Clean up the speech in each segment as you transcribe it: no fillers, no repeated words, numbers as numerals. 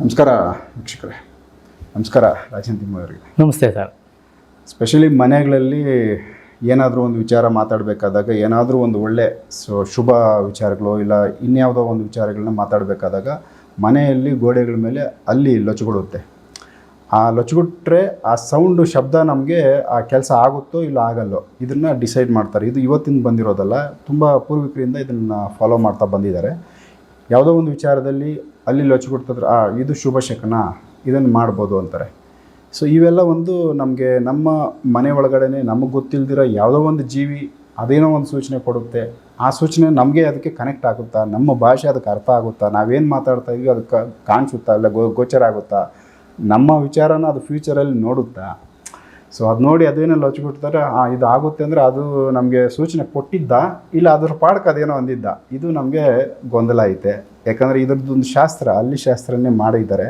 ನಮಸ್ಕಾರ ವೀಕ್ಷಕರೇ. ನಮಸ್ಕಾರ ರಾಜೇಂದ್ರ ಅವರಿಗೆ. ನಮಸ್ತೆ ಸರ್. ಸ್ಪೆಷಲಿ ಮನೆಗಳಲ್ಲಿ ಏನಾದರೂ ಒಂದು ವಿಚಾರ ಮಾತಾಡಬೇಕಾದಾಗ, ಏನಾದರೂ ಒಂದು ಒಳ್ಳೆ ಶುಭ ವಿಚಾರಗಳು ಇಲ್ಲ ಇನ್ಯಾವುದೋ ಒಂದು ವಿಚಾರಗಳನ್ನ ಮಾತಾಡಬೇಕಾದಾಗ ಮನೆಯಲ್ಲಿ ಗೋಡೆಗಳ ಮೇಲೆ ಅಲ್ಲಿ ಲೊಚಗುಡುತ್ತೆ. ಆ ಲೊಚಗುಟ್ರೆ ಆ ಸೌಂಡು ಶಬ್ದ ನಮಗೆ ಆ ಕೆಲಸ ಆಗುತ್ತೋ ಇಲ್ಲ ಆಗಲ್ಲೋ ಇದನ್ನು ಡಿಸೈಡ್ ಮಾಡ್ತಾರೆ. ಇದು ಇವತ್ತಿನ ಬಂದಿರೋದಲ್ಲ, ತುಂಬ ಪೂರ್ವಿಕರಿಂದ ಇದನ್ನು ಫಾಲೋ ಮಾಡ್ತಾ ಬಂದಿದ್ದಾರೆ. ಯಾವುದೋ ಒಂದು ವಿಚಾರದಲ್ಲಿ ಅಲ್ಲಿ ಲೊಚಗುಡ್ತದ್ರೆ ಇದು ಶುಭ ಶಕನ, ಇದನ್ನು ಮಾಡ್ಬೋದು ಅಂತಾರೆ. ಸೊ ಇವೆಲ್ಲ ಒಂದು ನಮಗೆ ನಮ್ಮ ಮನೆ ಒಳಗಡೆ ನಮಗೆ ಗೊತ್ತಿಲ್ದಿರೋ ಯಾವುದೋ ಒಂದು ಜೀವಿ ಅದೇನೋ ಒಂದು ಸೂಚನೆ ಕೊಡುತ್ತೆ. ಆ ಸೂಚನೆ ನಮಗೆ ಅದಕ್ಕೆ ಕನೆಕ್ಟ್ ಆಗುತ್ತಾ, ನಮ್ಮ ಭಾಷೆ ಅದಕ್ಕೆ ಅರ್ಥ ಆಗುತ್ತಾ, ನಾವೇನು ಮಾತಾಡ್ತಾ ಇದ್ವಿ ಅದಕ್ಕೆ ಕಾಣಿಸುತ್ತಾ ಇಲ್ಲ ಗೋಚರ ಆಗುತ್ತಾ, ನಮ್ಮ ವಿಚಾರನ ಅದು ಫ್ಯೂಚರಲ್ಲಿ ನೋಡುತ್ತಾ. ಸೊ ಅದು ನೋಡಿ ಅದೇನೋ ಲೊಚ್ಬಿಡ್ತಾರೆ, ಇದು ಆಗುತ್ತೆ ಅಂದರೆ ಅದು ನಮಗೆ ಸೂಚನೆ ಕೊಟ್ಟಿದ್ದ ಇಲ್ಲ ಅದ್ರ ಪಾಡಕ್ಕೆ ಅದೇನೋ ಅಂದಿದ್ದ. ಇದು ನಮಗೆ ಗೊಂದಲ ಐತೆ. ಯಾಕಂದರೆ ಇದ್ರದ್ದೊಂದು ಶಾಸ್ತ್ರ, ಅಲ್ಲಿ ಶಾಸ್ತ್ರನೇ ಮಾಡಿದ್ದಾರೆ.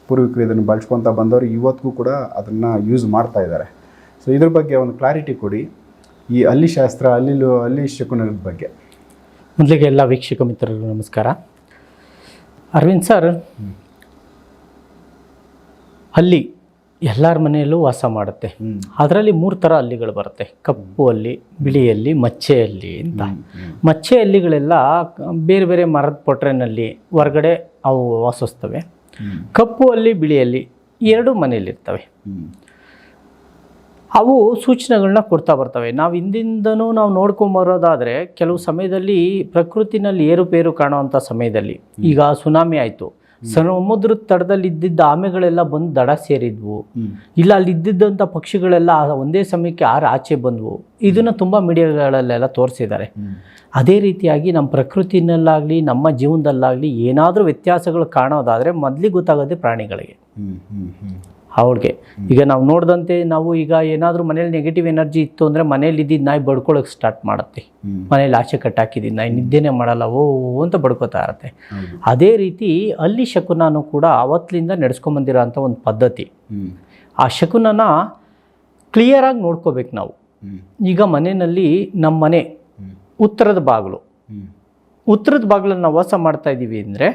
ಪೂರ್ವಿಕರು ಇದನ್ನು ಬಳಸ್ಕೊತ ಬಂದವರು ಇವತ್ತಿಗೂ ಕೂಡ ಅದನ್ನು ಯೂಸ್ ಮಾಡ್ತಾ ಇದ್ದಾರೆ. ಸೊ ಇದ್ರ ಬಗ್ಗೆ ಒಂದು ಕ್ಲಾರಿಟಿ ಕೊಡಿ, ಈ ಅಲ್ಲಿ ಶಾಸ್ತ್ರ ಅಲ್ಲಿ ಶಕುನದ ಬಗ್ಗೆ. ಮೊದಲಿಗೆ ಎಲ್ಲ ವೀಕ್ಷಕ ಮಿತ್ರರಿಗೂ ನಮಸ್ಕಾರ. ಅರವಿಂದ್ ಸರ್, ಅಲ್ಲಿ ಎಲ್ಲರ ಮನೆಯಲ್ಲೂ ವಾಸ ಮಾಡುತ್ತೆ. ಅದರಲ್ಲಿ 3 ಥರ ಹಲ್ಲಿಗಳು ಬರುತ್ತೆ: ಕಪ್ಪು ಹಲ್ಲಿ, ಬಿಳಿ ಹಲ್ಲಿ, ಮಚ್ಚೆ ಹಲ್ಲಿ ಅಂತ. ಮಚ್ಚೆ ಹಲ್ಲಿಗಳೆಲ್ಲ ಬೇರೆ ಬೇರೆ ಮರದ ಪೊಟ್ರೆನಲ್ಲಿ ಹೊರಗಡೆ ಅವು ವಾಸಿಸ್ತವೆ. ಕಪ್ಪು ಹಲ್ಲಿ, ಬಿಳಿ ಹಲ್ಲಿ 2 ಮನೆಯಲ್ಲಿರ್ತವೆ. ಅವು ಸೂಚನೆಗಳನ್ನ ಕೊಡ್ತಾ ಬರ್ತವೆ. ನಾವು ಹಿಂದಿಂದನೂ ನಾವು ನೋಡ್ಕೊಂಬರೋದಾದರೆ ಕೆಲವು ಸಮಯದಲ್ಲಿ ಪ್ರಕೃತಿನಲ್ಲಿ ಏರುಪೇರು ಕಾಣುವಂಥ ಸಮಯದಲ್ಲಿ, ಈಗ ಸುನಾಮಿ ಆಯಿತು, ಸಮುದ್ರದ ತಡದಲ್ಲಿ ಇದ್ದಿದ್ದ ಆಮೆಗಳೆಲ್ಲ ಬಂದು ದಡ ಸೇರಿದ್ವು, ಇಲ್ಲ ಅಲ್ಲಿ ಇದ್ದಿದ್ದಂಥ ಪಕ್ಷಿಗಳೆಲ್ಲ ಒಂದೇ ಸಮಯಕ್ಕೆ ಆಚೆ ಬಂದವು. ಇದನ್ನು ತುಂಬ ಮೀಡಿಯಾಗಳಲ್ಲೆಲ್ಲ ತೋರಿಸಿದ್ದಾರೆ. ಅದೇ ರೀತಿಯಾಗಿ ನಮ್ಮ ಪ್ರಕೃತಿನಲ್ಲಾಗಲಿ ನಮ್ಮ ಜೀವನದಲ್ಲಾಗಲಿ ಏನಾದರೂ ವ್ಯತ್ಯಾಸಗಳು ಕಾಣೋದಾದರೆ ಮೊದಲಿಗೆ ಗೊತ್ತಾಗೋದೇ ಪ್ರಾಣಿಗಳಿಗೆ, ಅವ್ರಿಗೆ. ಈಗ ನಾವು ನೋಡಿದಂತೆ ನಾವು ಈಗ ಏನಾದರೂ ಮನೇಲಿ ನೆಗೆಟಿವ್ ಎನರ್ಜಿ ಇತ್ತು ಅಂದರೆ ಮನೇಲಿ ಇದ್ದಿದ್ದು ನಾಯಿ ಬಡ್ಕೊಳ್ಳೋಕೆ ಸ್ಟಾರ್ಟ್ ಮಾಡುತ್ತೆ. ಮನೇಲಿ ಆಚೆ ಕಟ್ಟಾಕಿದ್ದೀನಿ ನಾಯಿ ನಿದ್ದೆನೇ ಮಾಡಲ್ಲ, ಓ ಅಂತ ಬಡ್ಕೋತಾ ಇರುತ್ತೆ. ಅದೇ ರೀತಿ ಅಲ್ಲಿ ಶಕುನೂ ಕೂಡ ಅವತ್ತಿನಿಂದ ನಡೆಸ್ಕೊಂಬಂದಿರೋ ಅಂಥ ಒಂದು ಪದ್ಧತಿ. ಆ ಶಕುನನ ಕ್ಲಿಯರಾಗಿ ನೋಡ್ಕೋಬೇಕು ನಾವು. ಈಗ ಮನೆಯಲ್ಲಿ ನಮ್ಮ ಮನೆ ಉತ್ತರದ ಬಾಗಿಲನ್ನು ನಾವು ವಾಸ ಮಾಡ್ತಾ ಇದ್ದೀವಿ ಅಂದರೆ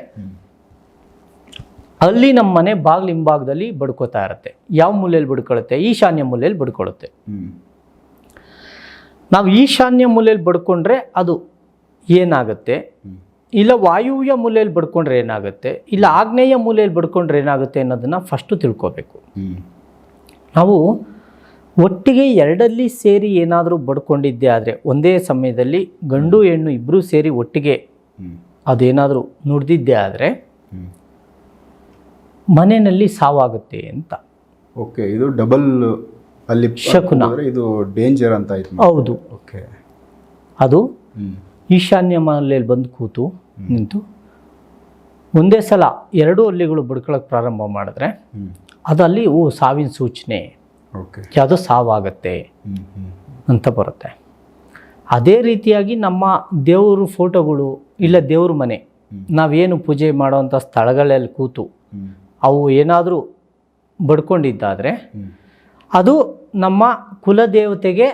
ಅಲ್ಲಿ ನಮ್ಮ ಮನೆ ಬಾಗಿಲು ಹಿಂಭಾಗದಲ್ಲಿ ಬಡ್ಕೋತಾ ಇರುತ್ತೆ. ಯಾವ ಮೂಲೆಯಲ್ಲಿ ಬಡ್ಕೊಳ್ಳುತ್ತೆ? ಈಶಾನ್ಯ ಮೂಲೆಯಲ್ಲಿ ಬಡ್ಕೊಳ್ಳುತ್ತೆ. ನಾವು ಈಶಾನ್ಯ ಮೂಲೆಯಲ್ಲಿ ಬಡ್ಕೊಂಡ್ರೆ ಅದು ಏನಾಗುತ್ತೆ, ಇಲ್ಲ ವಾಯುವ್ಯ ಮೂಲೆಯಲ್ಲಿ ಬಡ್ಕೊಂಡ್ರೆ ಏನಾಗುತ್ತೆ, ಇಲ್ಲ ಆಗ್ನೇಯ ಮೂಲೆಯಲ್ಲಿ ಬಡ್ಕೊಂಡ್ರೆ ಏನಾಗುತ್ತೆ ಅನ್ನೋದನ್ನು ಫಸ್ಟು ತಿಳ್ಕೋಬೇಕು. ನಾವು ಒಟ್ಟಿಗೆ 2 ಸೇರಿ ಏನಾದರೂ ಬಡ್ಕೊಂಡಿದ್ದೆ ಆದರೆ, ಒಂದೇ ಸಮಯದಲ್ಲಿ ಗಂಡು ಹೆಣ್ಣು ಇಬ್ಬರೂ ಸೇರಿ ಒಟ್ಟಿಗೆ ಅದೇನಾದರೂ ನುಡಿದಿದ್ದೆ ಆದರೆ ಮನೆಯಲ್ಲಿ ಸಾವಾಗುತ್ತೆ ಅಂತ. ಓಕೆ, ಇದು ಡಬಲ್ ಅಲ್ಲಿ ಶಕುನ, ಇದು ಡೇಂಜರ್ ಅಂತ ಆಯ್ತು. ಹೌದು. ಓಕೆ, ಅದು ಈಶಾನ್ಯ ಮನೆಯಲ್ಲಿ ಬಂದು ಕೂತು ನಿಂತು ಒಂದೇ ಸಲ 2 ಹಲ್ಲಿಗಳು ಬಡ್ಕೊಳ್ಳೋಕೆ ಪ್ರಾರಂಭ ಮಾಡಿದ್ರೆ ಅದು ಅಲ್ಲಿ ಸಾವಿನ ಸೂಚನೆ, ಯಾವುದೋ ಸಾವಾಗತ್ತೆ ಅಂತ ಬರುತ್ತೆ. ಅದೇ ರೀತಿಯಾಗಿ ನಮ್ಮ ದೇವರು ಫೋಟೋಗಳು ಇಲ್ಲ ದೇವ್ರ ಮನೆ, ನಾವೇನು ಪೂಜೆ ಮಾಡೋವಂಥ ಸ್ಥಳಗಳಲ್ಲಿ ಕೂತು ಅವು ಏನಾದರೂ ಬಡ್ಕೊಂಡಿದ್ದಾದರೆ ಅದು ನಮ್ಮ ಕುಲದೇವತೆಗೆ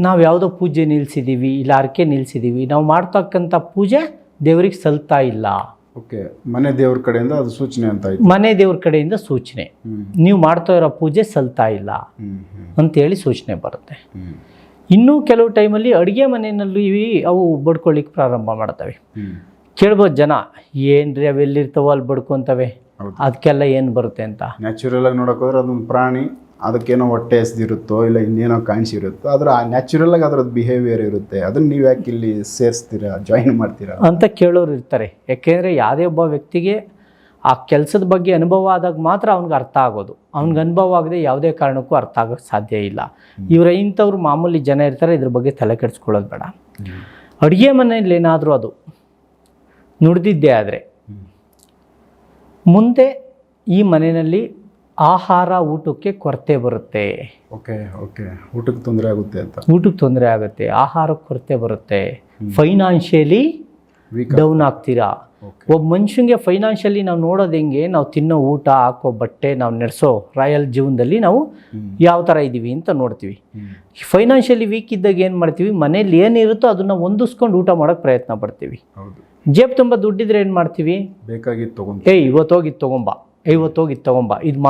ನಾವು ಯಾವುದೋ ಪೂಜೆ ನಿಲ್ಲಿಸಿದ್ದೀವಿ ಇಲ್ಲ ಅರ್ಕೆ ನಿಲ್ಲಿಸಿದ್ದೀವಿ, ನಾವು ಮಾಡ್ತಕ್ಕಂಥ ಪೂಜೆ ದೇವರಿಗೆ ಸಲ್ತಾ ಇಲ್ಲ. ಓಕೆ, ಮನೆ ದೇವ್ರ ಕಡೆಯಿಂದ ಅದು ಸೂಚನೆ ಅಂತ ಆಯ್ತು. ಮನೆ ದೇವ್ರ ಕಡೆಯಿಂದ ಸೂಚನೆ, ನೀವು ಮಾಡ್ತಾ ಇರೋ ಪೂಜೆ ಸಲ್ತಾ ಇಲ್ಲ ಅಂತೇಳಿ ಸೂಚನೆ ಬರುತ್ತೆ. ಇನ್ನೂ ಕೆಲವು ಟೈಮಲ್ಲಿ ಅಡುಗೆ ಮನೆಯಲ್ಲಿ ಅವು ಬಡ್ಕೊಳ್ಳಿಕ್ಕೆ ಪ್ರಾರಂಭ ಮಾಡ್ತವೆ. ಕೇಳ್ಬೋದು ಜನ, ಏನ್ರಿ ಅವೆಲ್ಲಿರ್ತಾವೋ ಅಲ್ಲಿ ಬಡ್ಕೊತವೆ, ಅದಕ್ಕೆಲ್ಲ ಏನು ಬರುತ್ತೆ ಅಂತ. ನ್ಯಾಚುರಲ್ ಆಗಿ ನೋಡೋಕೆ ಹೋದ್ರೆ ಅದೊಂದು ಪ್ರಾಣಿ, ಅದಕ್ಕೇನೋ ಹೊಟ್ಟೆ ಹಸ್ದಿರುತ್ತೋ ಇಲ್ಲ ಇನ್ನೇನೋ ಕಾಣಿಸಿರುತ್ತೋ, ಅದರ ನ್ಯಾಚುರಲ್ ಆಗಿ ಅದರದ್ದು ಬಿಹೇವಿಯರ್ ಇರುತ್ತೆ. ಅದನ್ನು ನೀವು ಯಾಕೆ ಇಲ್ಲಿ ಸೇರಿಸ್ತೀರಾ, ಜಾಯಿನ್ ಮಾಡ್ತೀರಾ ಅಂತ ಕೇಳೋರು ಇರ್ತಾರೆ. ಯಾಕೆಂದರೆ ಯಾವುದೇ ಒಬ್ಬ ವ್ಯಕ್ತಿಗೆ ಆ ಕೆಲಸದ ಬಗ್ಗೆ ಅನುಭವ ಆದಾಗ ಮಾತ್ರ ಅವ್ನಿಗೆ ಅರ್ಥ ಆಗೋದು. ಅವ್ನಿಗೆ ಅನುಭವ ಆಗದೆ ಯಾವುದೇ ಕಾರಣಕ್ಕೂ ಅರ್ಥ ಆಗೋಕ್ಕೆ ಸಾಧ್ಯ ಇಲ್ಲ. ಇಂಥವ್ರು ಮಾಮೂಲಿ ಜನ ಇರ್ತಾರೆ, ಇದ್ರ ಬಗ್ಗೆ ತಲೆ ಕೆಡಿಸ್ಕೊಳ್ಳೋದು ಬೇಡ. ಅಡುಗೆ ಮನೆಯಲ್ಲಿ ಏನಾದರೂ ಅದು ನುಡಿದಿದ್ದೇ ಆದರೆ ಮುಂದೆ ಈ ಮನೆಯಲ್ಲಿ ಆಹಾರ ಊಟಕ್ಕೆ ಕೊರತೆ ಬರುತ್ತೆ. ಓಕೆ ಓಕೆ, ಊಟಕ್ಕೆ ತೊಂದರೆ ಆಗುತ್ತೆ ಅಂತ. ಊಟಕ್ಕೆ ತೊಂದರೆ ಆಗುತ್ತೆ, ಆಹಾರಕ್ಕೆ ಕೊರತೆ ಬರುತ್ತೆ, ಫೈನಾನ್ಷಿಯಲಿ ಡೌನ್ ಆಗ್ತೀರಾ. ಒಬ್ಬ ಮನುಷ್ಯನಿಗೆ ಫೈನಾನ್ಷಿಯಲಿ ನಾವು ನೋಡೋದು ಹೆಂಗೆ, ನಾವು ತಿನ್ನೋ ಊಟ, ಹಾಕೋ ಬಟ್ಟೆ, ನಾವು ನಡೆಸೋ ರಾಯಲ್ ಜೀವನದಲ್ಲಿ ನಾವು ಯಾವ ಥರ ಇದ್ದೀವಿ ಅಂತ ನೋಡ್ತೀವಿ. ಫೈನಾನ್ಷಿಯಲಿ ವೀಕ್ ಇದ್ದಾಗ ಏನು ಮಾಡ್ತೀವಿ, ಮನೇಲಿ ಏನಿರುತ್ತೋ ಅದನ್ನು ಹೊಂದಿಸ್ಕೊಂಡು ಊಟ ಮಾಡೋಕ್ಕೆ ಪ್ರಯತ್ನ ಪಡ್ತೀವಿ. ಜೇಬ್ ತುಂಬ ದುಡ್ಡಿದ್ರೆ ಏನು ಮಾಡ್ತೀವಿ, ಬೇಕಾಗಿತ್ತು ತಗೊಂಡು, ಇವತ್ತು ಹೋಗಿದ್ದು ತೊಗೊಂಬ, ಹೋಗಿ ಇದು ತೊಗೊಂಬ, ಇದು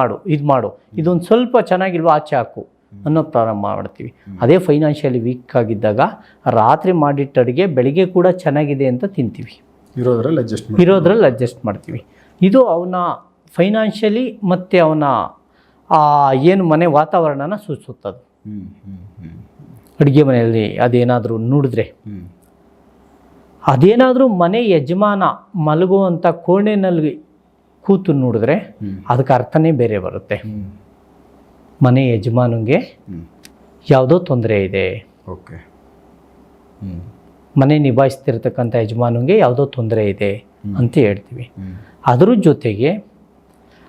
ಮಾಡು, ಇದೊಂದು ಸ್ವಲ್ಪ ಚೆನ್ನಾಗಿಲ್ವಾ ಆಚೆ ಹಾಕು ಅನ್ನೋ ಪ್ರಾರಂಭ ಮಾಡ್ತೀವಿ. ಅದೇ ಫೈನಾನ್ಷಿಯಲಿ ವೀಕ್ ಆಗಿದ್ದಾಗ ರಾತ್ರಿ ಮಾಡಿಟ್ಟ ಅಡುಗೆ ಬೆಳಿಗ್ಗೆ ಕೂಡ ಚೆನ್ನಾಗಿದೆ ಅಂತ ತಿಂತೀವಿ, ಇರೋದ್ರಲ್ಲಿ ಅಡ್ಜಸ್ಟ್ ಮಾಡ್ತೀವಿ. ಇದು ಅವನ ಫೈನಾನ್ಷಿಯಲಿ ಮತ್ತು ಅವನ ಏನು ಮನೆ ವಾತಾವರಣನ ಸೂಚಿಸುತ್ತದೆ. ಅಡುಗೆ ಮನೆಯಲ್ಲಿ ಅದೇನಾದರೂ ನೋಡಿದ್ರೆ, ಅದೇನಾದರೂ ಮನೆ ಯಜಮಾನ ಮಲಗುವಂಥ ಕೋಣೆನಲ್ಲಿ ಕೂತು ನೋಡಿದ್ರೆ ಅದಕ್ಕೆ ಅರ್ಥನೇ ಬೇರೆ ಬರುತ್ತೆ. ಮನೆ ಯಜಮಾನಿಗೆ ಯಾವುದೋ ತೊಂದರೆ ಇದೆ, ಮನೆ ನಿಭಾಯಿಸ್ತಿರ್ತಕ್ಕಂಥ ಯಜಮಾನಿಗೆ ಯಾವುದೋ ತೊಂದರೆ ಇದೆ ಅಂತ ಹೇಳ್ತೀವಿ. ಅದ್ರ ಜೊತೆಗೆ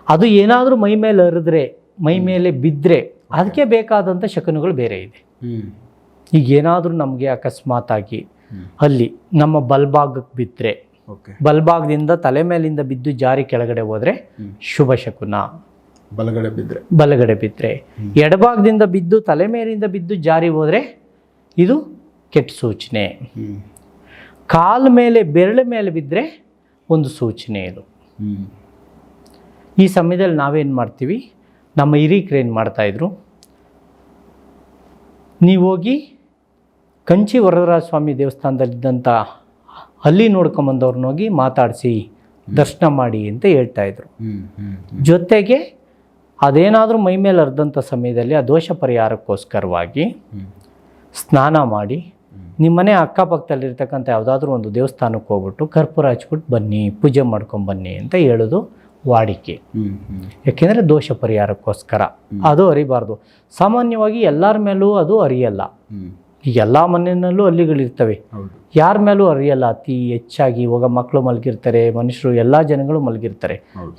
ಅದು ಏನಾದರೂ ಮೈ ಮೇಲೆ ಹರಿದ್ರೆ, ಮೈ ಮೇಲೆ ಬಿದ್ದರೆ ಅದಕ್ಕೆ ಬೇಕಾದಂಥ ಶಕುನಗಳು ಬೇರೆ ಇದೆ. ಈಗ ಏನಾದರೂ ನಮಗೆ ಅಕಸ್ಮಾತಾಗಿ ಅಲ್ಲಿ ನಮ್ಮ ಬಲ್ಭಾಗಕ್ಕೆ ಬಿದ್ದರೆ, ಬಲ್ಭಾಗದಿಂದ ತಲೆ ಮೇಲಿಂದ ಬಿದ್ದು ಜಾರಿ ಕೆಳಗಡೆ ಹೋದರೆ ಶುಭ ಶಕುನ. ಬಲಗಡೆ ಬಿದ್ದರೆ ಎಡಭಾಗದಿಂದ ಬಿದ್ದು ತಲೆ ಮೇಲಿಂದ ಬಿದ್ದು ಜಾರಿ ಹೋದರೆ ಇದು ಕೆಟ್ಟ ಸೂಚನೆ. ಕಾಲ ಮೇಲೆ ಬೆರಳ ಮೇಲೆ ಬಿದ್ದರೆ ಒಂದು ಸೂಚನೆ ಇದು. ಈ ಸಮಯದಲ್ಲಿ ನಾವೇನು ಮಾಡ್ತೀವಿ, ನಮ್ಮ ಹಿರೀಕರು ಏನು ಮಾಡ್ತಾಯಿದ್ರು, ನೀವು ಹೋಗಿ ಕಂಚಿ ವರದರಾಜ ಸ್ವಾಮಿ ದೇವಸ್ಥಾನದಲ್ಲಿದ್ದಂಥ ಅಲ್ಲಿ ನೋಡ್ಕೊಂಬಂದವ್ರನ್ನ ಹೋಗಿ ಮಾತಾಡಿಸಿ ದರ್ಶನ ಮಾಡಿ ಅಂತ ಹೇಳ್ತಾಯಿದ್ರು. ಜೊತೆಗೆ ಅದೇನಾದರೂ ಮೈ ಮೇಲೆ ಹರಿದಂಥ ಸಮಯದಲ್ಲಿ ಆ ದೋಷ ಪರಿಹಾರಕ್ಕೋಸ್ಕರವಾಗಿ ಸ್ನಾನ ಮಾಡಿ ನಿಮ್ಮನೆ ಅಕ್ಕಪಕ್ಕದಲ್ಲಿರ್ತಕ್ಕಂಥ ಯಾವುದಾದ್ರೂ ಒಂದು ದೇವಸ್ಥಾನಕ್ಕೆ ಹೋಗ್ಬಿಟ್ಟು ಕರ್ಪೂರ ಹಚ್ಬಿಟ್ಟು ಬನ್ನಿ, ಪೂಜೆ ಮಾಡ್ಕೊಂಬನ್ನಿ ಅಂತ ಹೇಳೋದು ವಾಡಿಕೆ. ಯಾಕೆಂದರೆ ದೋಷ ಪರಿಹಾರಕ್ಕೋಸ್ಕರ ಅದು ಅರಿಬಾರ್ದು. ಸಾಮಾನ್ಯವಾಗಿ ಎಲ್ಲರ ಮೇಲೂ ಅದು ಅರಿಯಲ್ಲ. ಈಗ ಎಲ್ಲ ಮನೆಯಲ್ಲೂ ಹಲ್ಲಿಗಳಿರ್ತವೆ, ಯಾರ ಮೇಲೂ ಅರಿಯಲ್ಲ ಅತಿ ಹೆಚ್ಚಾಗಿ. ಇವಾಗ ಮಕ್ಕಳು ಮಲಗಿರ್ತಾರೆ, ಮನುಷ್ಯರು ಎಲ್ಲ ಜನಗಳು ಮಲಗಿರ್ತಾರೆ,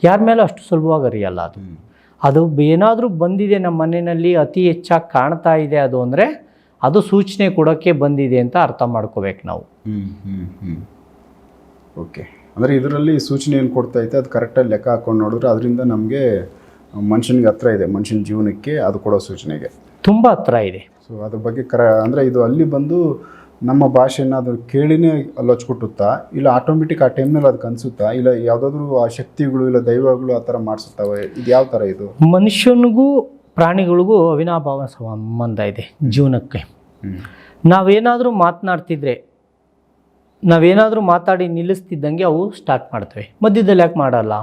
ಯಾರ ಮೇಲೂ ಅಷ್ಟು ಸುಲಭವಾಗಿ ಅರಿಯಲ್ಲ. ಅದು ಏನಾದರೂ ಬಂದಿದೆ ನಮ್ಮ ಮನೆಯಲ್ಲಿ ಅತಿ ಹೆಚ್ಚಾಗಿ ಕಾಣ್ತಾ ಇದೆ ಅದು ಅಂದರೆ ಅದು ಸೂಚನೆ ಕೊಡೋಕ್ಕೆ ಬಂದಿದೆ ಅಂತ ಅರ್ಥ ಮಾಡ್ಕೋಬೇಕು ನಾವು. ಓಕೆ, ಅಂದರೆ ಇದರಲ್ಲಿ ಸೂಚನೆ ಏನು ಕೊಡ್ತಾ ಐತೆ ಅದು ಕರೆಕ್ಟಾಗಿ ಲೆಕ್ಕ ಹಾಕೊಂಡು ನೋಡಿದ್ರೆ ಅದರಿಂದ ನಮಗೆ ಮನುಷ್ಯನಿಗೆ ಹತ್ರ ಇದೆ, ಮನುಷ್ಯನ ಜೀವನಕ್ಕೆ ಅದು ಕೊಡೋ ಸೂಚನೆಗೆ ತುಂಬ ಹತ್ರ ಇದೆ. ಸೊ ಅದ್ರ ಬಗ್ಗೆ ಅಂದರೆ ಇದು ಅಲ್ಲಿ ಬಂದು ನಮ್ಮ ಭಾಷೆನ ಅದು ಕೇಳಿನೇ ಅಲ್ಲಿ ಹಚ್ಕೊಟ್ಟುತ್ತಾ, ಇಲ್ಲ ಆಟೋಮೆಟಿಕ್ ಆ ಟೈಮ್ನಲ್ಲಿ ಅದಕ್ಕೆ ಅನಿಸುತ್ತಾ, ಇಲ್ಲ ಯಾವುದಾದ್ರೂ ಆ ಶಕ್ತಿಗಳು ಇಲ್ಲ ದೈವಗಳು ಆ ಥರ ಮಾಡಿಸುತ್ತವೆ? ಇದು ಯಾವ ಥರ ಇದು? ಮನುಷ್ಯನಿಗೂ ಪ್ರಾಣಿಗಳಿಗೂ ಅವಿನಾಭಾವ ಸಂಬಂಧ ಇದೆ ಜೀವನಕ್ಕೆ. ನಾವೇನಾದರೂ ಮಾತನಾಡ್ತಿದ್ರೆ, ನಾವೇನಾದರೂ ಮಾತಾಡಿ ನಿಲ್ಲಿಸ್ತಿದ್ದಂಗೆ ಅವು ಸ್ಟಾರ್ಟ್ ಮಾಡ್ತವೆ. ಮಧ್ಯದಲ್ಲಿ ಯಾಕೆ ಮಾಡಲ್ಲ?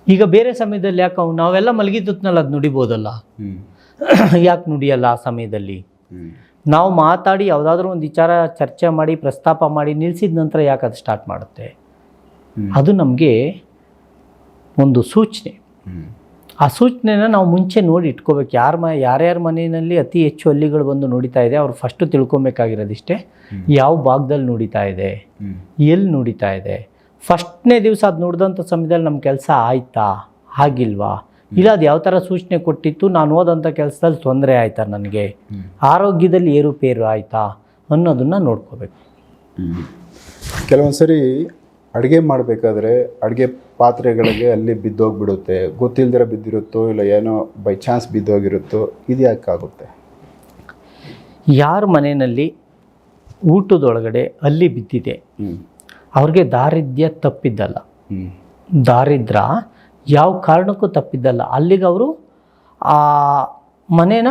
ಈಗ ಬೇರೆ ಸಮಯದಲ್ಲಿ ಯಾಕೆ ನಾವೆಲ್ಲ ಮಲಗಿದ್ದತ್ನಲ್ಲಿ ಅದು ನುಡಿಬೋದಲ್ಲ, ಯಾಕೆ ನುಡಿಯಲ್ಲ ಆ ಸಮಯದಲ್ಲಿ? ನಾವು ಮಾತಾಡಿ ಯಾವುದಾದ್ರೂ ಒಂದು ವಿಚಾರ ಚರ್ಚೆ ಮಾಡಿ ಪ್ರಸ್ತಾಪ ಮಾಡಿ ನಿಲ್ಲಿಸಿದ ನಂತರ ಯಾಕೆ ಅದು ಸ್ಟಾರ್ಟ್ ಮಾಡುತ್ತೆ? ಅದು ನಮಗೆ ಒಂದು ಸೂಚನೆ. ಆ ಸೂಚನೆನ ನಾವು ಮುಂಚೆ ನೋಡಿ ಇಟ್ಕೋಬೇಕು. ಯಾರ್ಯಾರ ಮನೆಯಲ್ಲಿ ಅತಿ ಹೆಚ್ಚು ಹಲ್ಲಿಗಳು ಬಂದು ನುಡಿತಾ ಇದೆ ಅವ್ರು ಫಸ್ಟು ತಿಳ್ಕೊಬೇಕಾಗಿರೋದಿಷ್ಟೇ, ಯಾವ ಭಾಗದಲ್ಲಿ ನುಡಿತಾ ಇದೆ, ಎಲ್ಲಿ ನುಡಿತಾ ಇದೆ. ಫಸ್ಟ್ನೇ ದಿವಸ ಅದು ನುಡಿದಂಥ ಸಮಯದಲ್ಲಿ ನಮ್ಮ ಕೆಲಸ ಆಯ್ತಾ, ಆಗಿಲ್ವಾ, ಇಲ್ಲ ಅದು ಯಾವ ಥರ ಸೂಚನೆ ಕೊಟ್ಟಿತ್ತು, ನಾನು ಓದಂಥ ಕೆಲಸದಲ್ಲಿ ತೊಂದರೆ ಆಯಿತಾ, ನನಗೆ ಆರೋಗ್ಯದಲ್ಲಿ ಏರುಪೇರು ಆಯಿತಾ ಅನ್ನೋದನ್ನು ನೋಡ್ಕೋಬೇಕು. ಕೆಲವೊಂದು ಸರಿ ಅಡುಗೆ ಮಾಡಬೇಕಾದ್ರೆ ಅಡುಗೆ ಪಾತ್ರೆಗಳಿಗೆ ಅಲ್ಲಿ ಬಿದ್ದೋಗ್ಬಿಡುತ್ತೆ, ಗೊತ್ತಿಲ್ದಿರ ಬಿದ್ದಿರುತ್ತೋ ಇಲ್ಲ ಏನೋ ಬೈ ಚಾನ್ಸ್ ಬಿದ್ದೋಗಿರುತ್ತೋ, ಇದು ಯಾಕಾಗುತ್ತೆ? ಯಾರ ಮನೆಯಲ್ಲಿ ಊಟದೊಳಗಡೆ ಅಲ್ಲಿ ಬಿದ್ದಿದೆ ಅವ್ರಿಗೆ ದಾರಿದ್ರ್ಯ ತಪ್ಪಿದ್ದಲ್ಲ, ದಾರಿದ್ರ್ಯ ಯಾವ ಕಾರಣಕ್ಕೂ ತಪ್ಪಿದ್ದಲ್ಲ. ಅಲ್ಲಿಗೆ ಅವರು ಆ ಮನೇನ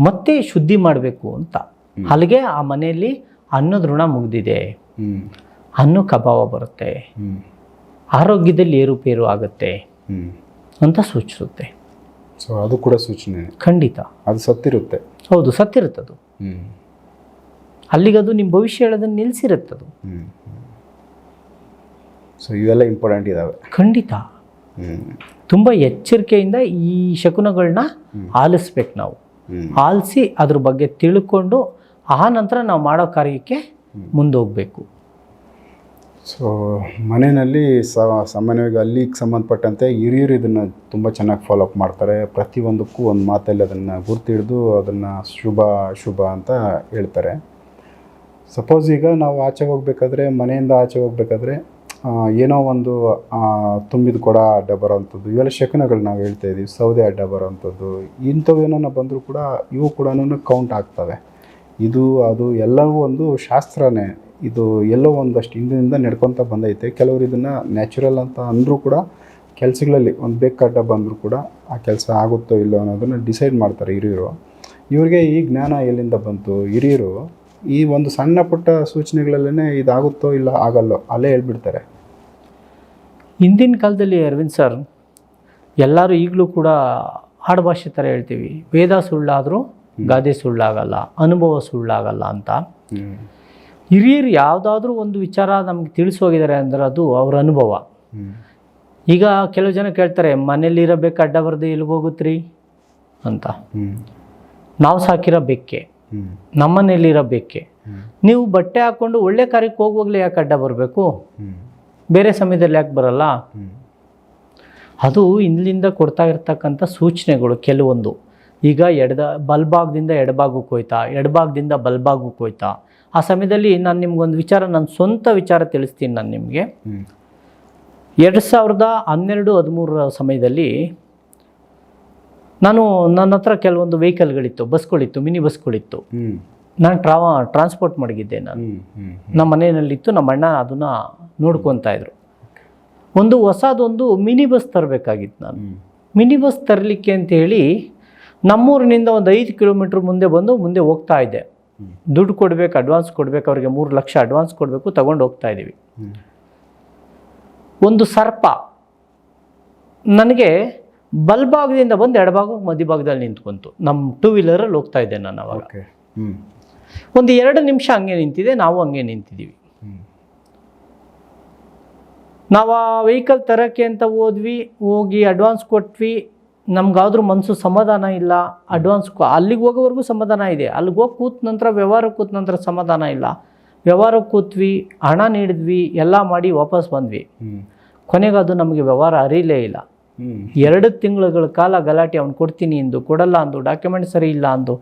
ಮತ್ತೆ ಶುದ್ಧಿ ಮಾಡಬೇಕು ಅಂತ, ಅಲ್ಲಿಗೆ ಆ ಮನೆಯಲ್ಲಿ ಅನ್ನದ ಋಣ ಮುಗಿದಿದೆ, ಅನ್ನಕ್ಕೆ ಅಭಾವ ಬರುತ್ತೆ, ಆರೋಗ್ಯದಲ್ಲಿ ಏರುಪೇರು ಆಗುತ್ತೆ ಅಂತ ಸೂಚಿಸುತ್ತೆ. ಸೊ ಅದು ಕೂಡ ಸೂಚನೆ ಖಂಡಿತ. ಅದು ಸತ್ತಿರುತ್ತೆ. ಹೌದು, ಸತ್ತಿರುತ್ತದು. ಅಲ್ಲಿಗದು ನಿಮ್ಮ ಭವಿಷ್ಯ ಹೇಳೋದನ್ನು ನಿಲ್ಲಿಸಿರುತ್ತದು. ಸೊ ಇವೆಲ್ಲ ಇಂಪಾರ್ಟೆಂಟ್ ಇದ್ದಾವೆ. ಖಂಡಿತ. ತುಂಬ ಎಚ್ಚರಿಕೆಯಿಂದ ಈ ಶಕುನಗಳನ್ನ ಆಲಿಸ್ಬೇಕು ನಾವು. ಆಲಿಸಿ ಅದ್ರ ಬಗ್ಗೆ ತಿಳ್ಕೊಂಡು ಆ ನಂತರ ನಾವು ಮಾಡೋ ಕಾರ್ಯಕ್ಕೆ ಮುಂದೋಗಬೇಕು. ಸೊ ಮನೆಯಲ್ಲಿ ಸಾಮಾನ್ಯವಾಗಿ ಅಲ್ಲಿಗೆ ಸಂಬಂಧಪಟ್ಟಂತೆ ಹಿರಿಯರು ಇದನ್ನು ತುಂಬ ಚೆನ್ನಾಗಿ ಫಾಲೋ ಅಪ್ ಮಾಡ್ತಾರೆ. ಪ್ರತಿಯೊಂದಕ್ಕೂ ಒಂದು ಮಾತಲ್ಲಿ ಅದನ್ನು ಗುರ್ತಿಡಿದು ಅದನ್ನು ಶುಭ ಅಂತ ಹೇಳ್ತಾರೆ. ಸಪೋಸ್ ಈಗ ನಾವು ಆಚೆ ಹೋಗ್ಬೇಕಾದ್ರೆ, ಮನೆಯಿಂದ ಆಚೆ ಹೋಗ್ಬೇಕಾದ್ರೆ ಏನೋ ಒಂದು ತುಂಬಿದ ಕೊಡ ಅಡ್ಡ ಬರೋವಂಥದ್ದು, ಇವೆಲ್ಲ ಶಕುನಗಳು ನಾವು ಹೇಳ್ತಾ ಇದ್ದೀವಿ. ಸೌದೆ ಅಡ್ಡ ಬರೋವಂಥದ್ದು, ಇಂಥವೇನೋ ಬಂದರೂ ಕೂಡ ಇವು ಕೂಡ ಕೌಂಟ್ ಆಗ್ತವೆ. ಇದು ಅದು ಎಲ್ಲವೂ ಒಂದು ಶಾಸ್ತ್ರನೇ. ಇದು ಎಲ್ಲೋ ಒಂದಷ್ಟು ಹಿಂದಿನಿಂದ ನಡ್ಕೊತ ಬಂದೈತೆ. ಕೆಲವರು ಇದನ್ನು ನ್ಯಾಚುರಲ್ ಅಂತ ಅಂದರೂ ಕೂಡ ಕೆಲಸಗಳಲ್ಲಿ ಒಂದು ಬೇಕಾಟ ಬಂದರೂ ಕೂಡ ಆ ಕೆಲಸ ಆಗುತ್ತೋ ಇಲ್ಲೋ ಅನ್ನೋದನ್ನು ಡಿಸೈಡ್ ಮಾಡ್ತಾರೆ ಹಿರಿಯರು. ಇವ್ರಿಗೆ ಈ ಜ್ಞಾನ ಎಲ್ಲಿಂದ ಬಂತು? ಹಿರಿಯರು ಈ ಒಂದು ಸಣ್ಣ ಪುಟ್ಟ ಸೂಚನೆಗಳಲ್ಲೇ ಇದಾಗುತ್ತೋ ಇಲ್ಲ ಆಗಲ್ಲೋ ಅಲ್ಲೇ ಹೇಳ್ಬಿಡ್ತಾರೆ. ಹಿಂದಿನ ಕಾಲದಲ್ಲಿ ಅರವಿಂದ್ ಸರ್ ಎಲ್ಲರೂ ಈಗಲೂ ಕೂಡ ಆಡುಭಾಷೆ ಥರ ಹೇಳ್ತೀವಿ, ವೇದ ಸುಳ್ಳಾದರೂ ಗಾದೆ ಸುಳ್ಳಾಗಲ್ಲ, ಅನುಭವ ಸುಳ್ಳಾಗಲ್ಲ ಅಂತ. ಹಿರಿಯರು ಯಾವುದಾದ್ರೂ ಒಂದು ವಿಚಾರ ನಮ್ಗೆ ತಿಳಿಸೋಗಿದ್ದಾರೆ ಅಂದರೆ ಅದು ಅವ್ರ ಅನುಭವ. ಈಗ ಕೆಲವು ಜನ ಕೇಳ್ತಾರೆ, ಮನೇಲಿರಬೇಕು ಅಡ್ಡ ಬರದೆ ಎಲ್ಲಿಗೆ ಹೋಗುತ್ತೀರಿ ಅಂತ. ನಾವು ಸಾಕಿರೋ ಬೆಕ್ಕೆ, ನಮ್ಮನೇಲಿರೋ ಬೆಕ್ಕೆ. ನೀವು ಬಟ್ಟೆ ಹಾಕ್ಕೊಂಡು ಒಳ್ಳೆ ಕಾರ್ಯಕ್ಕೆ ಹೋಗುವಾಗಲೇ ಯಾಕೆ ಅಡ್ಡ ಬರಬೇಕು? ಬೇರೆ ಸಮಯದಲ್ಲಿ ಯಾಕೆ ಬರಲ್ಲ? ಅದು ಇಲ್ಲಿಂದ ಕೊಡ್ತಾ ಇರ್ತಕ್ಕಂಥ ಸೂಚನೆಗಳು ಕೆಲವೊಂದು. ಈಗ ಬಲ್ಭಾಗದಿಂದ ಎಡಭಾಗಕ್ಕೆ ಹೋಯ್ತಾ, ಎಡಭಾಗದಿಂದ ಬಲ್ಭಾಗಕ್ಕೆ ಹೋಯ್ತಾ, ಆ ಸಮಯದಲ್ಲಿ ನಾನು ನಿಮ್ಗೊಂದು ವಿಚಾರ, ನನ್ನ ಸ್ವಂತ ವಿಚಾರ ತಿಳಿಸ್ತೀನಿ ನಾನು ನಿಮಗೆ. 2012-13 ಸಮಯದಲ್ಲಿ ನನ್ನ ಹತ್ರ ಕೆಲವೊಂದು ವೆಹಿಕಲ್ಗಳಿತ್ತು, ಬಸ್ಗಳಿತ್ತು, ಮಿನಿ ಬಸ್ಗಳಿತ್ತು. ನಾನು ಟ್ರಾನ್ಸ್ಪೋರ್ಟ್ ಮಾಡಿದ್ದೆ. ನಾನು ನಮ್ಮ ಮನೆಯಲ್ಲಿತ್ತು, ನಮ್ಮ ಅಣ್ಣ ಅದನ್ನು ನೋಡ್ಕೊತಾ ಇದ್ರು. ಹೊಸದೊಂದು ಮಿನಿ ಬಸ್ ತರಬೇಕಾಗಿತ್ತು. ನಾನು ಮಿನಿ ಬಸ್ ತರಲಿಕ್ಕೆ ಅಂತ ಹೇಳಿ ನಮ್ಮೂರಿನಿಂದ ಒಂದು 5 ಕಿಲೋಮೀಟ್ರ್ ಮುಂದೆ ಹೋಗ್ತಾ ಇದ್ದೆ. ದುಡ್ಡು ಕೊಡಬೇಕು, ಅಡ್ವಾನ್ಸ್ ಕೊಡಬೇಕು, ಅವ್ರಿಗೆ 3 ಲಕ್ಷ ಅಡ್ವಾನ್ಸ್ ಕೊಡಬೇಕು, ತಗೊಂಡು ಹೋಗ್ತಾ ಇದ್ದೀವಿ. ಒಂದು ಸರ್ಪ ನನಗೆ ಬಲ್ಭಾಗದಿಂದ ಬಂದು ಎಡಭಾಗಕ್ಕೆ ಮಧ್ಯಭಾಗದಲ್ಲಿ ನಿಂತ್ಕೊಂತು. ನಮ್ಮ 2 ವೀಲರಲ್ಲಿ ಹೋಗ್ತಾ ಇದ್ದೆ ನಾನು ಅವಾಗ. ಒಂದು 2 ನಿಮಿಷ ಹಂಗೆ ನಿಂತಿದೆ, ನಾವು ಹಂಗೆ ನಿಂತಿದ್ದೀವಿ. ನಾವು ಆ ವೆಹಿಕಲ್ ತರೋಕ್ಕೆ ಅಂತ ಹೋಗಿ ಅಡ್ವಾನ್ಸ್ ಕೊಟ್ವಿ. ನಮ್ಗಾದ್ರೂ ಮನಸ್ಸು ಸಮಾಧಾನ ಇಲ್ಲ. ಅಡ್ವಾನ್ಸ್ ಅಲ್ಲಿಗೆ ಹೋಗೋವರೆಗೂ ಸಮಾಧಾನ ಇದೆ, ಅಲ್ಲಿಗೆ ಹೋಗಿ ಕೂತ ನಂತರ ವ್ಯವಹಾರಕ್ಕೆ ಕೂತ ನಂತರ ಸಮಾಧಾನ ಇಲ್ಲ. ವ್ಯವಹಾರಕ್ಕೆ ಕೂತ್ವಿ, ಹಣ ನೀಡಿದ್ವಿ, ಎಲ್ಲ ಮಾಡಿ ವಾಪಸ್ ಬಂದ್ವಿ. ಕೊನೆಗೆ ಅದು ನಮಗೆ ವ್ಯವಹಾರ ಅರಿಲೇ ಇಲ್ಲ. 2 ತಿಂಗಳುಗಳ ಕಾಲ ಗಲಾಟೆ, ಅವ್ನು ಕೊಡ್ತೀನಿ ಅಂದು, ಕೊಡಲ್ಲ ಅಂದು, ಡಾಕ್ಯುಮೆಂಟ್ ಸರಿ ಇಲ್ಲ ಅಂದು,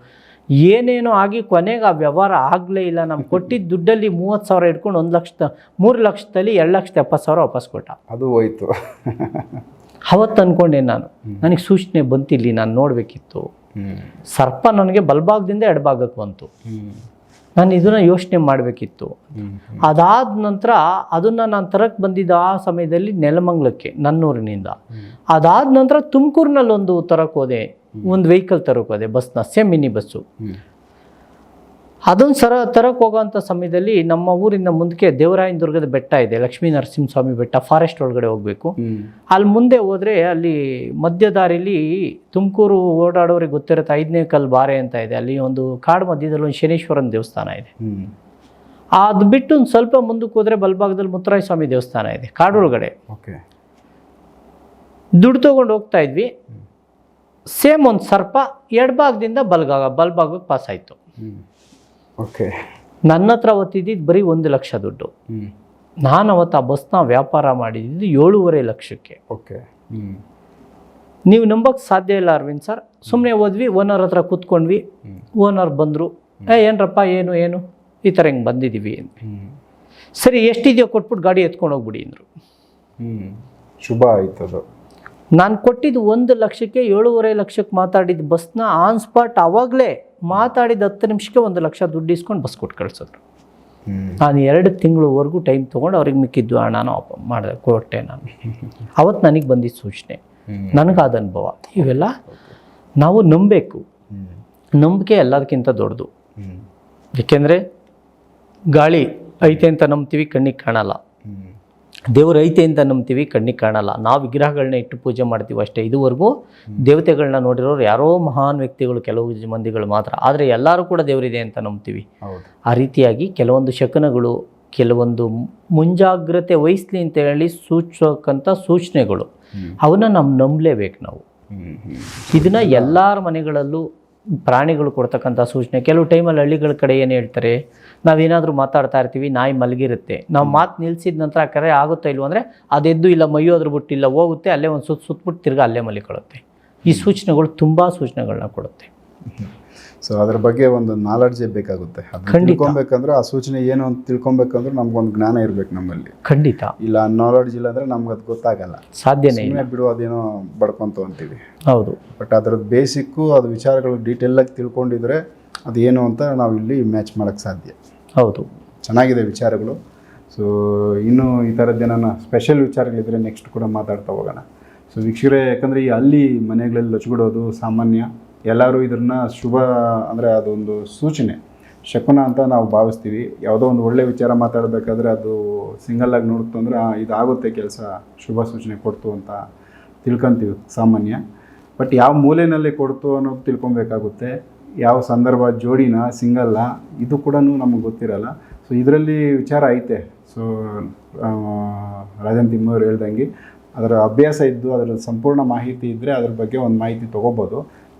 ಏನೇನೋ ಆಗಿ ಕೊನೆಗೆ ಆ ವ್ಯವಹಾರ ಆಗಲೇ ಇಲ್ಲ. ನಮ್ಗೆ ಕೊಟ್ಟಿದ್ದ ದುಡ್ಡಲ್ಲಿ 30,000 ಇಟ್ಕೊಂಡು 3 ಲಕ್ಷದಲ್ಲಿ 2,70,000 ವಾಪಸ್ ಕೊಟ್ಟ. ಅದು ಹೋಯ್ತು. ಅವತ್ತು ಅಂದ್ಕೊಂಡೆ ನಾನು, ನನಗೆ ಸೂಚನೆ ಬಂತಿಲ್ಲಿ, ನಾನು ನೋಡಬೇಕಿತ್ತು. ಸರ್ಪ ನನಗೆ ಬಲ್ಭಾಗದಿಂದ ಎಡಭಾಗಕ್ಕೆ ಬಂತು. ನಾನು ಇದನ್ನು ಯೋಚನೆ ಮಾಡಬೇಕಿತ್ತು. ಅದಾದ ನಂತರ ಅದನ್ನು ನಾನು ತರಕ್ಕೆ ಬಂದಿದ್ದ ಆ ಸಮಯದಲ್ಲಿ ನೆಲಮಂಗಲಕ್ಕೆ, ನನ್ನೂರಿನಿಂದ. ಅದಾದ ನಂತರ ತುಮಕೂರಿನಲ್ಲಿ ಒಂದು ತರಕ್ಕೆ ಹೋದೆ, ಒಂದು ವೆಹಿಕಲ್ ತರಕ್ಕೆ ಹೋದೆ, ಬಸ್ನ, ಸೇಮ್ ಮಿನಿ ಬಸ್ಸು. ಅದೊಂದು ತರಕ್ಕೆ ಹೋಗೋವಂಥ ಸಮಯದಲ್ಲಿ ನಮ್ಮ ಊರಿಂದ ಮುಂದಕ್ಕೆ ದೇವರಾಯನ ದುರ್ಗದ ಬೆಟ್ಟ ಇದೆ, ಲಕ್ಷ್ಮೀ ನರಸಿಂಹಸ್ವಾಮಿ ಬೆಟ್ಟ, ಫಾರೆಸ್ಟ್ ಒಳಗಡೆ ಹೋಗಬೇಕು. ಅಲ್ಲಿ ಮುಂದೆ ಹೋದರೆ ಅಲ್ಲಿ ಮಧ್ಯದಾರಿಲಿ ತುಮಕೂರು ಓಡಾಡೋರಿಗೆ ಗೊತ್ತಿರುತ್ತೆ, 5ನೇ ಕಲ್ಲು ಬಾರೆ ಅಂತ ಇದೆ. ಅಲ್ಲಿ ಒಂದು ಕಾಡು ಮಧ್ಯದಲ್ಲಿ ಒಂದು ಶನೇಶ್ವರನ ದೇವಸ್ಥಾನ ಇದೆ. ಅದು ಬಿಟ್ಟು ಒಂದು ಸ್ವಲ್ಪ ಮುಂದಕ್ಕೆ ಹೋದರೆ ಬಲ್ಭಾಗದಲ್ಲಿ ಮುತ್ತರಾಯ ಸ್ವಾಮಿ ದೇವಸ್ಥಾನ ಇದೆ, ಕಾಡೊಳಗಡೆ. ದುಡ್ಡು ತೊಗೊಂಡು ಹೋಗ್ತಾ ಇದ್ವಿ. ಸೇಮ್ ಒಂದು ಸರ್ಪ ಎಡಭಾಗದಿಂದ ಬಲ್ಭಾಗಕ್ಕೆ ಪಾಸ್ ಆಯಿತು. ನನ್ನ ಹತ್ರ ಅವತ್ತಿದ್ದು ಬರೀ 1 ಲಕ್ಷ ದುಡ್ಡು. ನಾನು ಅವತ್ತು ಆ ಬಸ್ನ ವ್ಯಾಪಾರ ಮಾಡಿದ್ದು 7.5 ಲಕ್ಷಕ್ಕೆ. ನೀವು ನಂಬಕ್ಕೆ ಸಾಧ್ಯ ಇಲ್ಲ ಅರವಿಂದ್ ಸರ್. ಸುಮ್ಮನೆ ಹೋದ್ವಿ, ಓನರ್ ಹತ್ರ ಕೂತ್ಕೊಂಡ್ವಿ. ಓನರ್ ಬಂದರು, ಏನರಪ್ಪ ಏನು ಈ ಥರ ಹಿಂಗೆ ಬಂದಿದ್ದೀವಿ ಅಂತ. ಸರಿ, ಎಷ್ಟಿದೆಯೋ ಕೊಟ್ಬಿಟ್ಟು ಗಾಡಿ ಎತ್ಕೊಂಡು ಹೋಗ್ಬಿಡಿ ಅಂದರು. ಶುಭ ಆಯ್ತದು. ನಾನು ಕೊಟ್ಟಿದ್ದು 1 ಲಕ್ಷಕ್ಕೆ 7.5 ಲಕ್ಷಕ್ಕೆ ಮಾತಾಡಿದ ಬಸ್ನ ಆನ್ ಸ್ಪಾಟ್ ಅವಾಗಲೇ ಮಾತಾಡಿದ 10 ನಿಮಿಷಕ್ಕೆ 1 ಲಕ್ಷ ದುಡ್ಡು ಇಸ್ಕೊಂಡು ಬಸ್ ಕೊಟ್ಟು ಕಳಿಸಿದ್ರು. ನಾನು 2 ತಿಂಗಳವರೆಗೂ ಟೈಮ್ ತೊಗೊಂಡು ಅವ್ರಿಗೆ ಮಿಕ್ಕಿದ್ದು ಹಣನ ಕೊಟ್ಟೆ ನಾನು. ಅವತ್ತು ನನಗೆ ಬಂದಿದ್ದ ಸೂಚನೆ, ನನಗಾದ ಅನುಭವ. ಇವೆಲ್ಲ ನಾವು ನಂಬಬೇಕು. ನಂಬಿಕೆ ಎಲ್ಲದಕ್ಕಿಂತ ದೊಡ್ಡದು. ಏಕೆಂದರೆ ಗಾಳಿ ಐತೆ ಅಂತ ನಂಬ್ತೀವಿ, ಕಣ್ಣಿಗೆ ಕಾಣಲ್ಲ. ದೇವರು ಐತೆ ಅಂತ ನಂಬ್ತೀವಿ, ಕಣ್ಣಿಗೆ ಕಾಣಲ್ಲ. ನಾವು ವಿಗ್ರಹಗಳನ್ನ ಇಟ್ಟು ಪೂಜೆ ಮಾಡ್ತೀವಿ ಅಷ್ಟೇ. ಇದುವರೆಗೂ ದೇವತೆಗಳನ್ನ ನೋಡಿರೋರು ಯಾರೋ ಮಹಾನ್ ವ್ಯಕ್ತಿಗಳು, ಕೆಲವು ಮಂದಿಗಳು ಮಾತ್ರ. ಆದರೆ ಎಲ್ಲರೂ ಕೂಡ ದೇವರಿದೆ ಅಂತ ನಂಬ್ತೀವಿ. ಆ ರೀತಿಯಾಗಿ ಕೆಲವೊಂದು ಶಕನಗಳು, ಕೆಲವೊಂದು ಮುಂಜಾಗ್ರತೆ ವಹಿಸ್ಲಿ ಅಂತ ಹೇಳಿ ಸೂಚಿಸೋಕ್ಕಂಥ ಸೂಚನೆಗಳು, ಅವನ್ನ ನಾವು ನಂಬಲೇಬೇಕು ನಾವು. ಇದನ್ನು ಎಲ್ಲರ ಮನೆಗಳಲ್ಲೂ ಪ್ರಾಣಿಗಳು ಕೊಡ್ತಕ್ಕಂಥ ಸೂಚನೆ. ಕೆಲವು ಟೈಮಲ್ಲಿ ಹಳ್ಳಿಗಳ ಕಡೆ ಏನು ಹೇಳ್ತಾರೆ, ನಾವೇನಾದರೂ ಮಾತಾಡ್ತಾ ಇರ್ತೀವಿ, ನಾಯಿ ಮಲಗಿರುತ್ತೆ, ನಾವು ಮಾತು ನಿಲ್ಸಿದ ನಂತರ ಕರೆ ಆಗುತ್ತಾ ಇಲ್ವ ಅಂದರೆ ಅದೆದ್ದು ಇಲ್ಲ ಮೈಯೋದ್ರ ಬಿಟ್ಟಿಲ್ಲ ಹೋಗುತ್ತೆ, ಅಲ್ಲೇ ಒಂದು ಸುತ್ತಬಿಟ್ಟು ತಿರ್ಗಿ ಅಲ್ಲೇ ಮಲಿಕೊಳ್ಳುತ್ತೆ. ಈ ಸೂಚನೆಗಳು ತುಂಬ ಸೂಚನೆಗಳನ್ನ ಕೊಡುತ್ತೆ. ಸೊ ಅದ್ರ ಬಗ್ಗೆ ಒಂದು ನಾಲೆಡ್ಜೇ ಬೇಕಾಗುತ್ತೆ. ತಿಳ್ಕೊಬೇಕಂದ್ರೆ ಆ ಸೂಚನೆ ಏನು ಅಂತ ತಿಳ್ಕೊಬೇಕಂದ್ರೆ ನಮ್ಗೊಂದು ಜ್ಞಾನ ಇರಬೇಕು ನಮ್ಮಲ್ಲಿ. ಖಂಡಿತ. ಇಲ್ಲ ನಾಲೆಡ್ಜ್ ಇಲ್ಲ ಅಂದರೆ ನಮ್ಗೆ ಅದು ಗೊತ್ತಾಗಲ್ಲ, ಸಾಧ್ಯನೇ ಇಲ್ಲ. ಬಿಡು ಅದೇನೋ ಬಡ್ಕೊಂತ ಅಂತೀವಿ. ಹೌದು. ಬಟ್ ಅದ್ರದ್ದು ಬೇಸಿಕ್ಕು, ಅದು ವಿಚಾರಗಳು ಡೀಟೇಲಾಗಿ ತಿಳ್ಕೊಂಡಿದ್ರೆ ಅದು ಏನು ಅಂತ ನಾವು ಇಲ್ಲಿ ಮ್ಯಾಚ್ ಮಾಡೋಕ್ಕೆ ಸಾಧ್ಯ. ಹೌದು, ಚೆನ್ನಾಗಿದೆ ವಿಚಾರಗಳು. ಸೊ ಇನ್ನೂ ಈ ಥರದ್ದೇನ ಸ್ಪೆಷಲ್ ವಿಚಾರಗಳಿದ್ರೆ ನೆಕ್ಸ್ಟ್ ಕೂಡ ಮಾತಾಡ್ತಾ ಹೋಗೋಣ. ಸೊ ವೀಕ್ಷಕರೇ, ಯಾಕಂದರೆ ಈ ಹಳ್ಳಿ ಮನೆಗಳಲ್ಲಿ ಲೊಚ್ಚಿಬಿಡೋದು ಸಾಮಾನ್ಯ. ಎಲ್ಲರೂ ಇದನ್ನ ಶುಭ ಅಂದರೆ ಅದೊಂದು ಸೂಚನೆ, ಶಕುನ ಅಂತ ನಾವು ಭಾವಿಸ್ತೀವಿ. ಯಾವುದೋ ಒಂದು ಒಳ್ಳೆ ವಿಚಾರ ಮಾತಾಡಬೇಕಾದ್ರೆ ಅದು ಸಿಂಗಲ್ಲಾಗಿ ನೋಡ್ತು ಅಂದರೆ ಇದಾಗುತ್ತೆ ಕೆಲಸ, ಶುಭ ಸೂಚನೆ ಕೊಡ್ತು ಅಂತ ತಿಳ್ಕೊತೀವಿ ಸಾಮಾನ್ಯ. ಬಟ್ ಯಾವ ಮೂಲೆಯಲ್ಲಿ ಕೊಡ್ತು ಅನ್ನೋದು ತಿಳ್ಕೊಬೇಕಾಗುತ್ತೆ. ಯಾವ ಸಂದರ್ಭ, ಜೋಡಿನ ಸಿಂಗಲ್ಲ, ಇದು ಕೂಡ ನಮಗೆ ಗೊತ್ತಿರಲ್ಲ. ಸೊ ಇದರಲ್ಲಿ ವಿಚಾರ ಐತೆ. ಸೊ ರಾಜನ್ ತಿಮ್ಮವ್ರು ಹೇಳ್ದಂಗೆ ಅದರ ಅಭ್ಯಾಸ ಇದ್ದು ಅದರ ಸಂಪೂರ್ಣ ಮಾಹಿತಿ ಇದ್ದರೆ ಅದ್ರ ಬಗ್ಗೆ ಒಂದು ಮಾಹಿತಿ ತೊಗೋಬೋದು.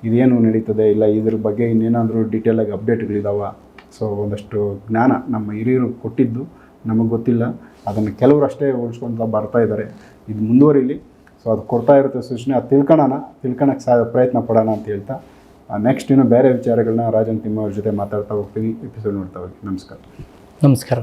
ಇದೇನು ನಡೀತದೆ, ಇಲ್ಲ ಇದ್ರ ಬಗ್ಗೆ ಇನ್ನೇನಾದರೂ ಡೀಟೇಲಾಗಿ ಅಪ್ಡೇಟ್ಗಳಿದಾವೆ. ಸೊ ಒಂದಷ್ಟು ಜ್ಞಾನ ನಮ್ಮ ಹಿರಿಯರು ಕೊಟ್ಟಿದ್ದು ನಮಗೆ ಗೊತ್ತಿಲ್ಲ, ಅದನ್ನು ಕೆಲವರು ಅಷ್ಟೇ ಉಳಿಸ್ಕೊಳ್ತಾ ಬರ್ತಾ ಇದ್ದಾರೆ. ಇದು ಮುಂದುವರಿಲಿ. ಸೊ ಅದು ಕೊಡ್ತಾ ಇರುತ್ತೆ ಸೂಚನೆ, ಅದು ತಿಳ್ಕೊಳಕ್ಕೆ ಪ್ರಯತ್ನ ಪಡೋಣ ಅಂತ ಹೇಳ್ತಾ ನೆಕ್ಸ್ಟ್ ಇನ್ನೂ ಬೇರೆ ವಿಚಾರಗಳನ್ನ ರಾಜನ್ ತಿಮ್ಮ ಅವ್ರ ಜೊತೆ ಮಾತಾಡ್ತಾ ಹೋಗ್ತೀನಿ. ಎಪಿಸೋಡ್ ನೋಡ್ತಾ ಹೋಗಿ. ನಮಸ್ಕಾರ. ನಮಸ್ಕಾರ.